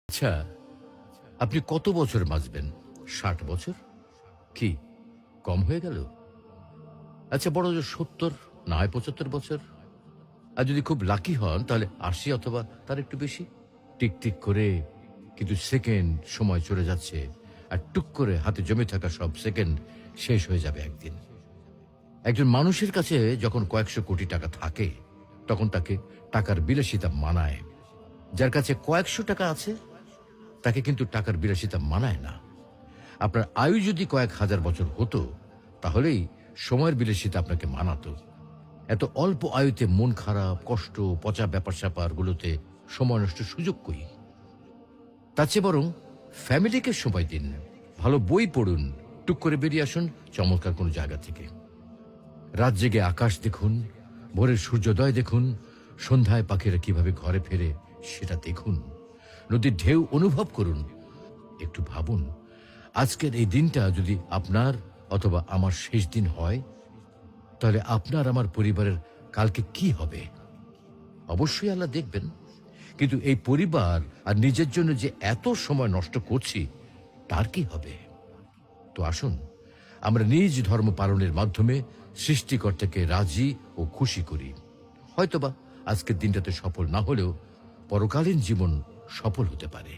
আচ্ছা, আপনি কত বছর বাঁচবেন? ৬০ বছর? কি কম হয়ে গেল? আচ্ছা, বড় জোর ৭০ না হয় ৭৫ বছর। আর যদি খুব লাকি হন তাহলে ৮০ অথবা তার একটু বেশি। টিক করে কিন্তু সেকেন্ড সময় চলে যাচ্ছে, আর টুক করে হাতে জমে থাকা সব সেকেন্ড শেষ হয়ে যাবে একদিন। একজন মানুষের কাছে যখন কয়েকশো কোটি টাকা থাকে, তখন তাকে টাকার বিলাসিতা মানায়। যার কাছে কয়েকশো টাকা আছে, তাকে কিন্তু টাকার বিলাসিতা মানায় না। আপনার আয়ু যদি কয়েক হাজার বছর হতো, তাহলেই সময়ের বিলাসিতা আপনাকে মানাতো। এত অল্প আয়ুতে মন খারাপ, কষ্ট, পচা ব্যাপার স্যাপার গুলোতে সময় নষ্ট সুযোগ কই? তার চেয়ে বরং ফ্যামিলিকে সময় দিন, ভালো বই পড়ুন, টুক করে বেরিয়ে আসুন চমৎকার কোনো জায়গা থেকে। রাত জেগে আকাশ দেখুন, ভোরের সূর্যোদয় দেখুন, সন্ধ্যায় পাখিরা কিভাবে ঘরে ফেরে সেটা দেখুন, নদীর ঢেউ অনুভব করুন। একটু ভাবুন, আজকের এই দিনটা যদি আপনার অথবা আমার শেষ দিন হয়, তাহলে আপনার আমার পরিবারের কালকে কি হবে? অবশ্যই আল্লাহ দেখবেন, কিন্তু এই পরিবার আর নিজের জন্য যে এত সময় নষ্ট করছি, তার কি হবে? তো আসুন, আমরা নিজ ধর্ম পালনের মাধ্যমে সৃষ্টিকর্তাকে রাজি ও খুশি করি। হয়তোবা আজকের দিনটাতে সফল না হলেও পরকালীন জীবন সফল হতে পারে।